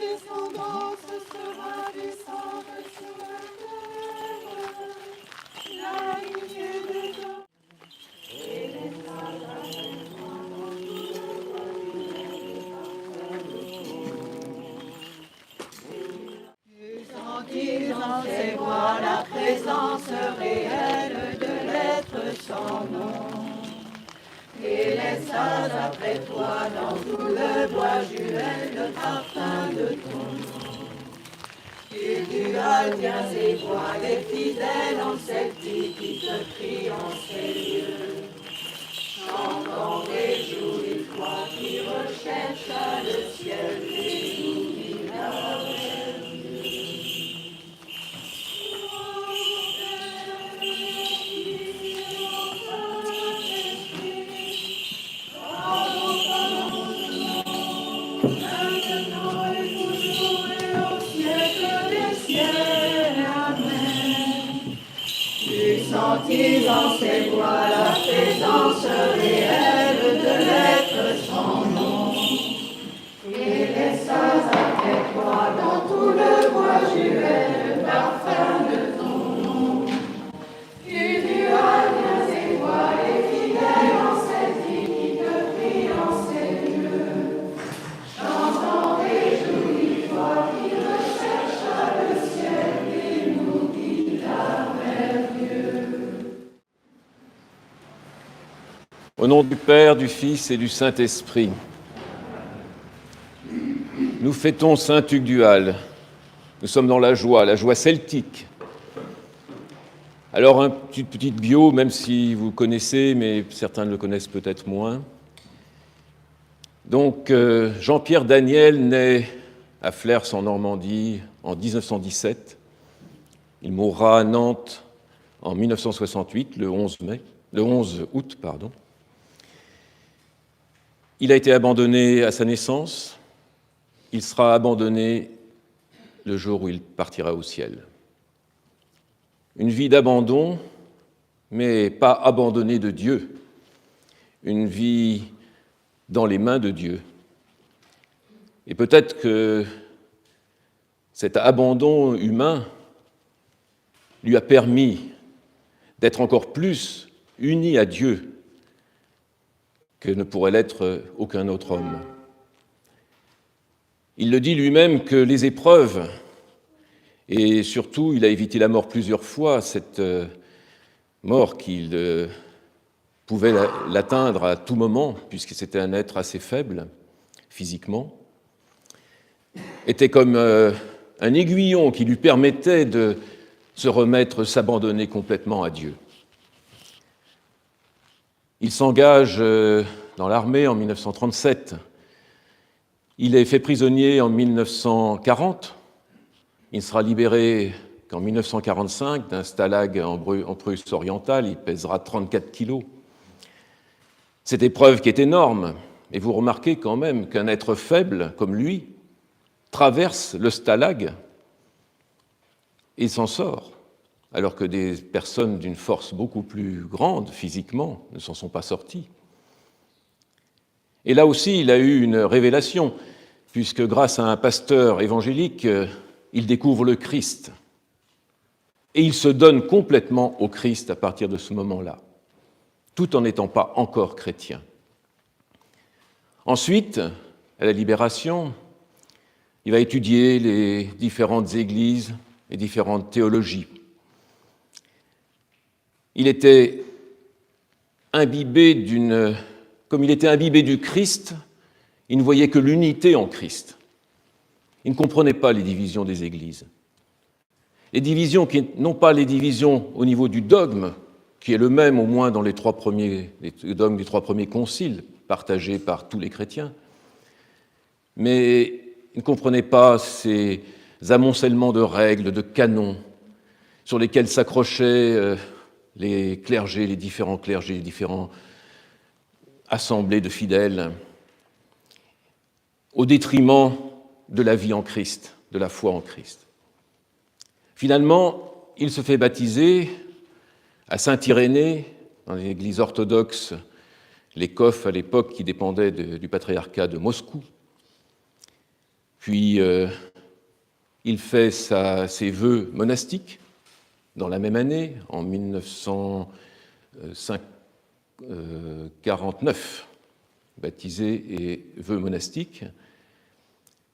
descendance sera descendre sur la terre. La lignée de Jacob et les sentiront ses voix la présence réelle de l'être sans nom. Et laisse après toi dans tout le bois juel le parfum de ton nom. Et tu tiens et vois les fidèles en celtique qui te crient en ces lieux. Chantant réjouis-toi qui recherche le ciel et oublie la sentis en ses voix la présence réelle de l'être sans nom. Et laisse après toi dans tout le bois juel le parfum de ton nom. Et tu viens et vois les fidèles en cette vie qui te prient en ces lieux. Chantant réjouis-toi qui recherche le ciel et nous guide vers Dieu. Au nom du Père, du Fils et du Saint-Esprit, nous fêtons Saint Tugdual. Nous sommes dans la joie celtique. Alors, une petite bio, même si vous connaissez, mais certains le connaissent peut-être moins. Donc, Jean-Pierre Daniel naît à Flers en Normandie en 1917. Il mourra à Nantes en 1968, le 11 août. Il a été abandonné à sa naissance. Il sera abandonné le jour où il partira au ciel. Une vie d'abandon, mais pas abandonnée de Dieu. Une vie dans les mains de Dieu. Et peut-être que cet abandon humain lui a permis d'être encore plus uni à Dieu que ne pourrait l'être aucun autre homme. Il le dit lui-même que les épreuves, et surtout il a évité la mort plusieurs fois, cette mort qu'il pouvait l'atteindre à tout moment, puisque c'était un être assez faible physiquement, était comme un aiguillon qui lui permettait de se remettre, s'abandonner complètement à Dieu. Il s'engage dans l'armée en 1937. Il est fait prisonnier en 1940. Il sera libéré qu'en 1945 d'un stalag en Prusse orientale. Il pèsera 34 kilos. Cette épreuve qui est énorme. Et vous remarquez quand même qu'un être faible comme lui traverse le stalag et s'en sort, alors que des personnes d'une force beaucoup plus grande physiquement ne s'en sont pas sorties. Et là aussi, il a eu une révélation, puisque grâce à un pasteur évangélique, il découvre le Christ. Et il se donne complètement au Christ à partir de ce moment-là, tout en n'étant pas encore chrétien. Ensuite, à la Libération, il va étudier les différentes églises, les différentes théologies. Il était imbibé comme il était imbibé du Christ, il ne voyait que l'unité en Christ. Il ne comprenait pas les divisions des églises. Les divisions qui non pas les divisions au niveau du dogme, qui est le même au moins dans les dogmes des 3 premiers conciles, partagés par tous les chrétiens, mais il ne comprenait pas ces amoncellements de règles, de canons, sur lesquels s'accrochaient les clergés, les différentes assemblées de fidèles, au détriment de la vie en Christ, de la foi en Christ. Finalement, il se fait baptiser à Saint-Irénée, dans l'église orthodoxe, les Coffes à l'époque qui dépendait du patriarcat de Moscou. Puis il fait ses vœux monastiques dans la même année, en 1949, baptisé et vœux monastiques.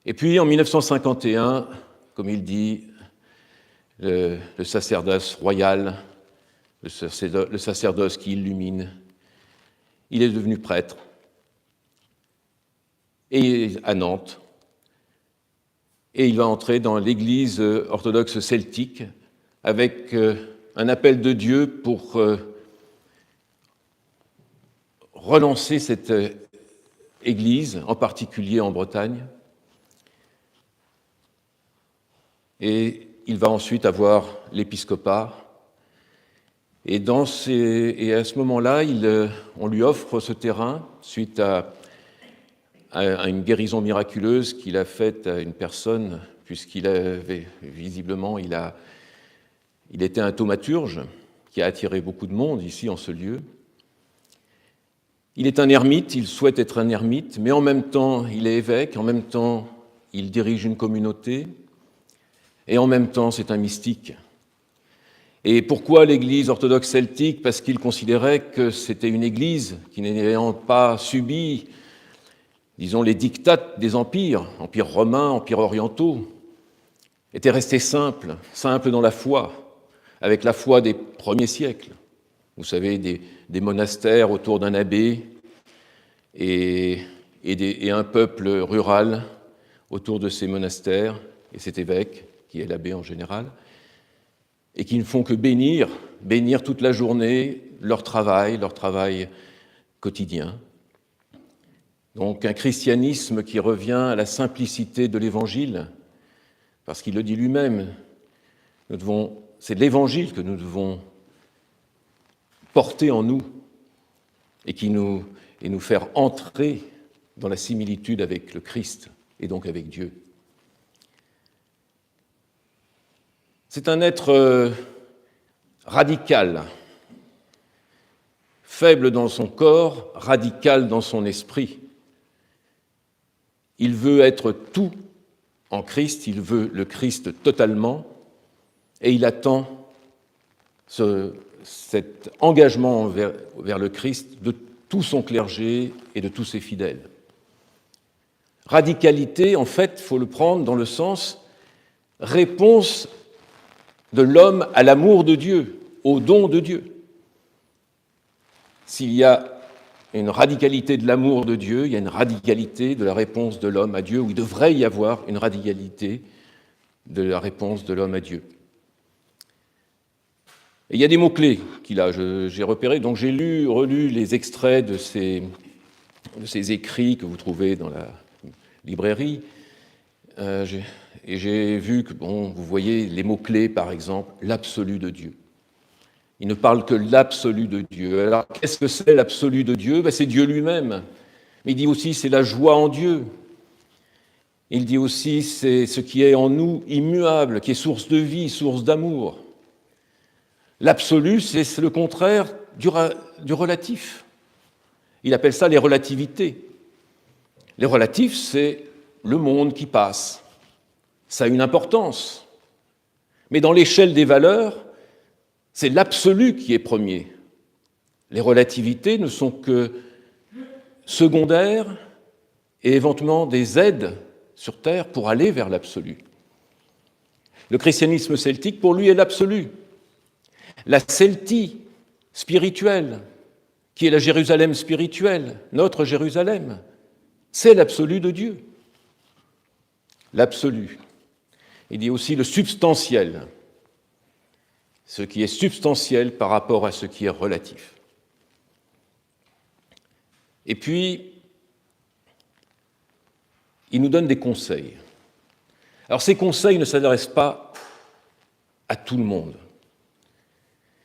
Et puis en 1951, comme il dit, le sacerdoce royal, le sacerdoce qui illumine, il est devenu prêtre. Et à Nantes, et il va entrer dans l'Église orthodoxe celtique avec un appel de Dieu pour relancer cette Église, en particulier en Bretagne. Et il va ensuite avoir l'épiscopat. Et à ce moment-là, on lui offre ce terrain suite à une guérison miraculeuse qu'il a faite à une personne, puisqu'il avait visiblement, il était un thaumaturge qui a attiré beaucoup de monde ici en ce lieu. Il est un ermite, il souhaite être un ermite, mais en même temps, il est évêque, en même temps, il dirige une communauté, et en même temps, c'est un mystique. Et pourquoi l'Église orthodoxe celtique ? Parce qu'il considérait que c'était une Église qui n'ayant pas subi, disons, les dictats des empires romains, empires orientaux, était restée simple dans la foi, avec la foi des premiers siècles. Vous savez, des monastères autour d'un abbé et un peuple rural autour de ces monastères et cet évêque, qui est l'abbé en général, et qui ne font que bénir toute la journée leur travail quotidien. Donc un christianisme qui revient à la simplicité de l'Évangile, parce qu'il le dit lui-même, c'est l'Évangile que nous devons porter en nous et nous faire entrer dans la similitude avec le Christ et donc avec Dieu. C'est un être radical, faible dans son corps, radical dans son esprit. Il veut être tout en Christ, il veut le Christ totalement, et il attend cet engagement vers le Christ de tout son clergé et de tous ses fidèles. Radicalité, en fait, il faut le prendre dans le sens réponse de l'homme à l'amour de Dieu, au don de Dieu. S'il y a une radicalité de l'amour de Dieu, il y a une radicalité de la réponse de l'homme à Dieu, ou il devrait y avoir une radicalité de la réponse de l'homme à Dieu. Et il y a des mots-clés qu'il a, j'ai repéré, donc j'ai relu les extraits de ces écrits que vous trouvez dans la librairie, et j'ai vu que, vous voyez les mots-clés, par exemple, l'absolu de Dieu. Il ne parle que l'absolu de Dieu. Alors, qu'est-ce que c'est l'absolu de Dieu ? C'est Dieu lui-même. Mais il dit aussi, c'est la joie en Dieu. Il dit aussi, c'est ce qui est en nous immuable, qui est source de vie, source d'amour. L'absolu, c'est le contraire du relatif. Il appelle ça les relativités. Les relatifs, c'est le monde qui passe. Ça a une importance. Mais dans l'échelle des valeurs, c'est l'absolu qui est premier. Les relativités ne sont que secondaires et éventuellement des aides sur Terre pour aller vers l'absolu. Le christianisme celtique, pour lui, est l'absolu. La Celtie spirituelle, qui est la Jérusalem spirituelle, notre Jérusalem, c'est l'absolu de Dieu. L'absolu. Il dit aussi le substantiel, ce qui est substantiel par rapport à ce qui est relatif. Et puis, il nous donne des conseils. Alors ces conseils ne s'adressent pas à tout le monde.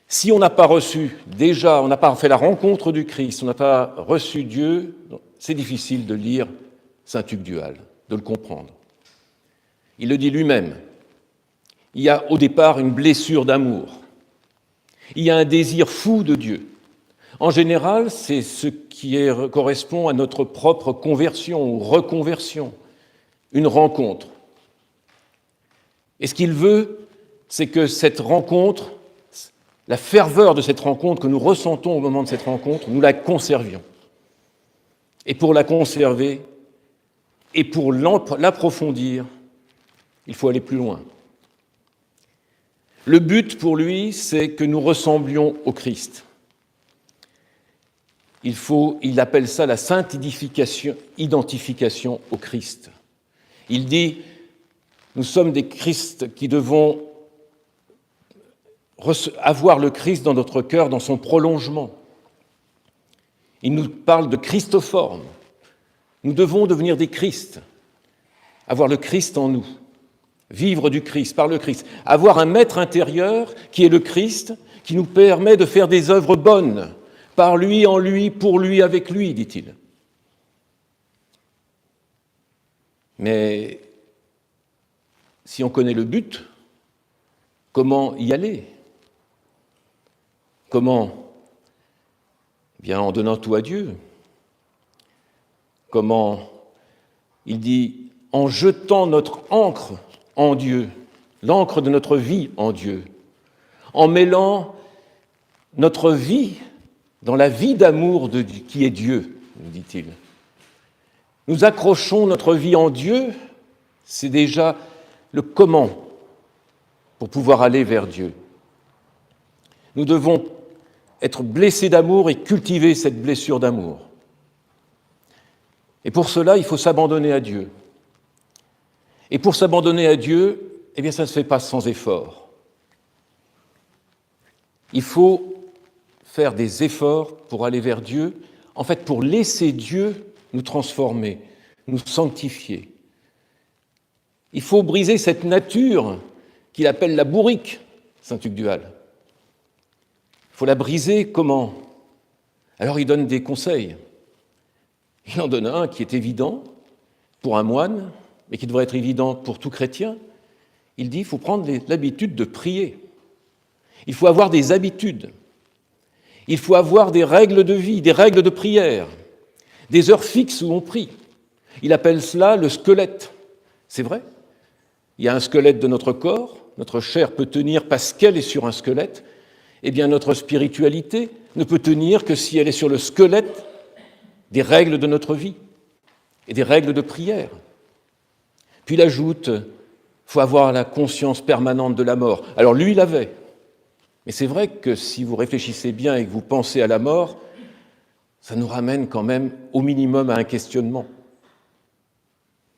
Si on n'a pas on n'a pas fait la rencontre du Christ, on n'a pas reçu Dieu, c'est difficile de lire Saint Hugues Duhal, de le comprendre. Il le dit lui-même. Il y a au départ une blessure d'amour. Il y a un désir fou de Dieu. En général, c'est ce qui correspond à notre propre conversion ou reconversion. une rencontre. Et ce qu'il veut, c'est que cette rencontre, la ferveur de cette rencontre que nous ressentons au moment de cette rencontre, nous la conservions. Et pour la conserver et pour l'approfondir, il faut aller plus loin. Le but pour lui, c'est que nous ressemblions au Christ. Il appelle ça la sainte identification au Christ. Il dit, nous sommes des Christ qui devons avoir le Christ dans notre cœur, dans son prolongement. Il nous parle de christoforme. Nous devons devenir des Christ, avoir le Christ en nous, vivre du Christ, par le Christ, avoir un maître intérieur qui est le Christ, qui nous permet de faire des œuvres bonnes, par lui, en lui, pour lui, avec lui, dit-il. Mais si on connaît le but, comment y aller ? Comment ? Bien, en donnant tout à Dieu. Comment ? Il dit, en jetant notre encre en Dieu, l'encre de notre vie en Dieu, en mêlant notre vie dans la vie d'amour qui est Dieu, nous dit-il. Nous accrochons notre vie en Dieu, c'est déjà le comment pour pouvoir aller vers Dieu. Nous devons être blessés d'amour et cultiver cette blessure d'amour. Et pour cela, il faut s'abandonner à Dieu. Et pour s'abandonner à Dieu, eh bien, ça ne se fait pas sans effort. Il faut faire des efforts pour aller vers Dieu, en fait, pour laisser Dieu nous transformer, nous sanctifier. Il faut briser cette nature qu'il appelle la bourrique, saint Hugues du Hall. Il faut la briser comment ? Alors il donne des conseils. Il en donne un qui est évident pour un moine, mais qui devrait être évident pour tout chrétien. Il dit qu'il faut prendre l'habitude de prier. Il faut avoir des habitudes. Il faut avoir des règles de vie, des règles de prière, des heures fixes où on prie. Il appelle cela le squelette. C'est vrai. Il y a un squelette de notre corps, notre chair peut tenir parce qu'elle est sur un squelette. Eh bien, notre spiritualité ne peut tenir que si elle est sur le squelette des règles de notre vie et des règles de prière. Puis il ajoute, il faut avoir la conscience permanente de la mort. Alors lui, il l'avait. Mais c'est vrai que si vous réfléchissez bien et que vous pensez à la mort, ça nous ramène quand même au minimum à un questionnement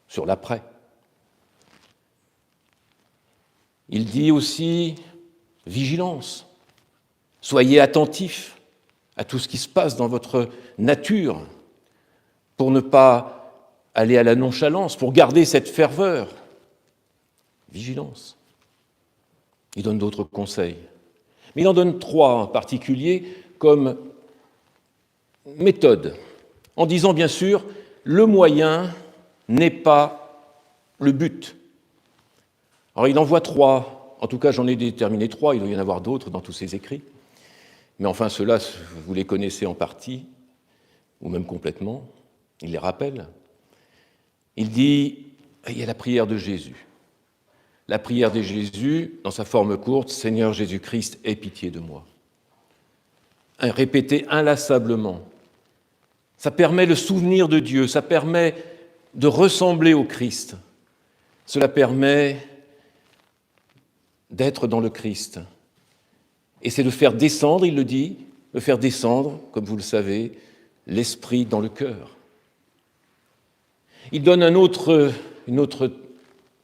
sur l'après. Il dit aussi vigilance. Soyez attentifs à tout ce qui se passe dans votre nature pour ne pas aller à la nonchalance, pour garder cette ferveur. Vigilance. Il donne d'autres conseils. Mais il en donne 3 en particulier comme méthode, en disant bien sûr, le moyen n'est pas le but. Alors il en voit 3, en tout cas j'en ai déterminé 3, il doit y en avoir d'autres dans tous ses écrits, mais enfin ceux-là, vous les connaissez en partie, ou même complètement, il les rappelle. Il dit, il y a la prière de Jésus. La prière de Jésus, dans sa forme courte, « Seigneur Jésus-Christ, aie pitié de moi ». Répété inlassablement. Ça permet le souvenir de Dieu, ça permet de ressembler au Christ. Cela permet d'être dans le Christ. Et c'est de faire descendre, il le dit, de faire descendre, comme vous le savez, l'esprit dans le cœur. Il donne une autre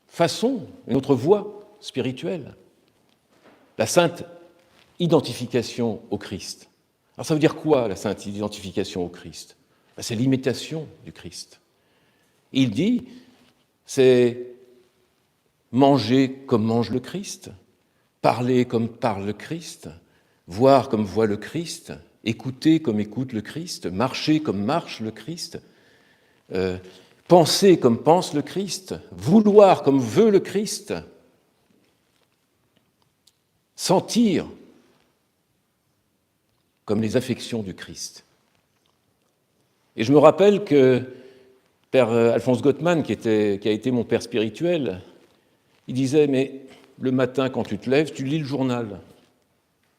façon, une autre voie spirituelle, la sainte identification au Christ. Alors ça veut dire quoi, la sainte identification au Christ ? C'est l'imitation du Christ. Il dit, c'est manger comme mange le Christ, parler comme parle le Christ, voir comme voit le Christ, écouter comme écoute le Christ, marcher comme marche le Christ, penser comme pense le Christ, vouloir comme veut le Christ, sentir comme les affections du Christ. Et je me rappelle que Père Alphonse Gottman, qui a été mon père spirituel, il disait, mais le matin, quand tu te lèves, tu lis le journal.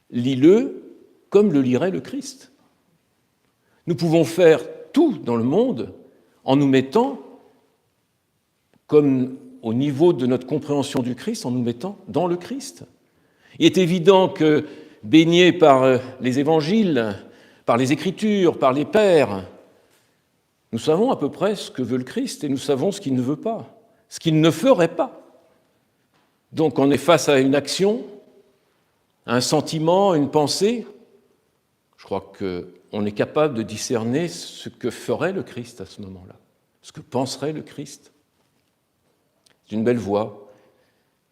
Lis-le comme le lirait le Christ. Nous pouvons faire tout dans le monde en nous mettant, comme au niveau de notre compréhension du Christ, en nous mettant dans le Christ. Il est évident que, baignés par les évangiles, par les Écritures, par les pères, nous savons à peu près ce que veut le Christ et nous savons ce qu'il ne veut pas, ce qu'il ne ferait pas. Donc on est face à une action, à un sentiment, une pensée. Je crois qu'on est capable de discerner ce que ferait le Christ à ce moment-là, ce que penserait le Christ. C'est une belle voie.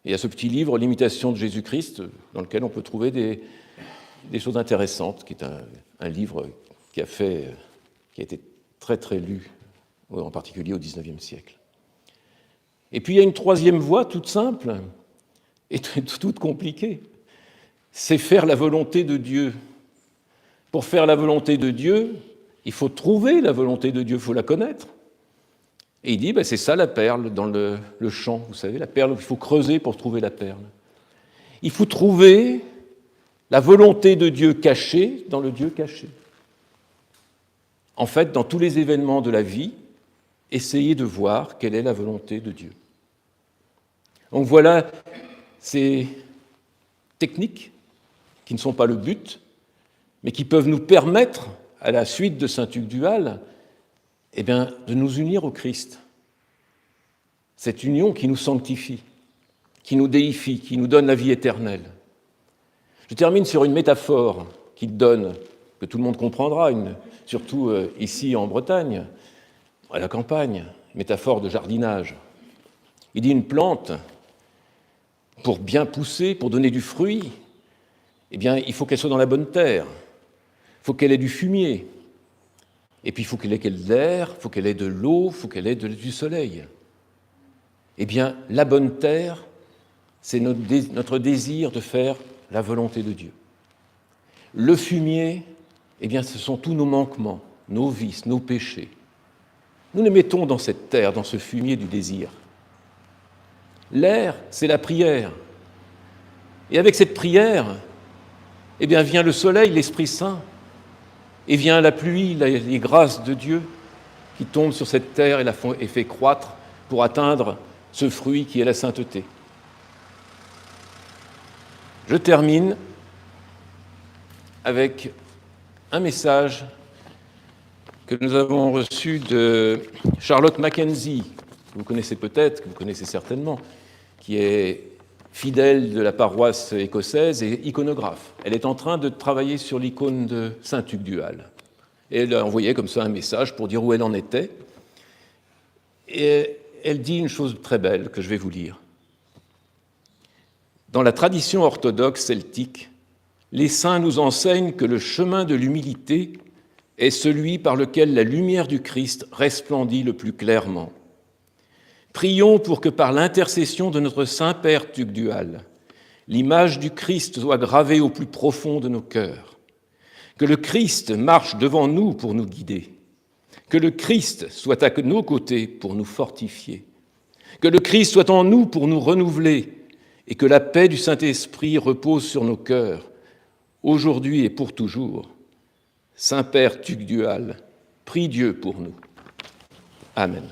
Et il y a ce petit livre, L'imitation de Jésus-Christ, dans lequel on peut trouver des choses intéressantes, qui est un livre qui a été très très lu, en particulier au XIXe siècle. Et puis il y a une troisième voie toute simple et toute compliquée, c'est faire la volonté de Dieu. Pour faire la volonté de Dieu, il faut trouver la volonté de Dieu, il faut la connaître. Et il dit, c'est ça la perle dans le champ, vous savez, la perle, il faut creuser pour trouver la perle. Il faut trouver la volonté de Dieu cachée dans le Dieu caché. En fait, dans tous les événements de la vie, essayez de voir quelle est la volonté de Dieu. Donc voilà ces techniques qui ne sont pas le but, mais qui peuvent nous permettre, à la suite de Saint Hugues Duhal, de nous unir au Christ. Cette union qui nous sanctifie, qui nous déifie, qui nous donne la vie éternelle. Je termine sur une métaphore qu'il donne, que tout le monde comprendra, surtout ici en Bretagne, à la campagne, métaphore de jardinage. Il dit une plante, pour bien pousser, pour donner du fruit, il faut qu'elle soit dans la bonne terre, il faut qu'elle ait du fumier, et puis il faut qu'elle ait de l'air, il faut qu'elle ait de l'eau, il faut qu'elle ait du soleil. La bonne terre, c'est notre désir de faire la volonté de Dieu. Le fumier, ce sont tous nos manquements, nos vices, nos péchés. Nous les mettons dans cette terre, dans ce fumier du désir. L'air, c'est la prière. Et avec cette prière, vient le soleil, l'Esprit Saint, et vient la pluie, les grâces de Dieu qui tombent sur cette terre et fait croître pour atteindre ce fruit qui est la sainteté. Je termine avec un message que nous avons reçu de Charlotte Mackenzie, que vous connaissez peut-être, que vous connaissez certainement, qui est fidèle de la paroisse écossaise et iconographe. Elle est en train de travailler sur l'icône de Saint Hugues Duhal. Et elle a envoyé comme ça un message pour dire où elle en était. Et elle dit une chose très belle que je vais vous lire. Dans la tradition orthodoxe celtique, les saints nous enseignent que le chemin de l'humilité est celui par lequel la lumière du Christ resplendit le plus clairement. Prions pour que par l'intercession de notre Saint-Père Hugues Duhal, l'image du Christ soit gravée au plus profond de nos cœurs, que le Christ marche devant nous pour nous guider, que le Christ soit à nos côtés pour nous fortifier, que le Christ soit en nous pour nous renouveler et que la paix du Saint-Esprit repose sur nos cœurs, aujourd'hui et pour toujours. Saint-Père Hugues Duhal, prie Dieu pour nous. Amen.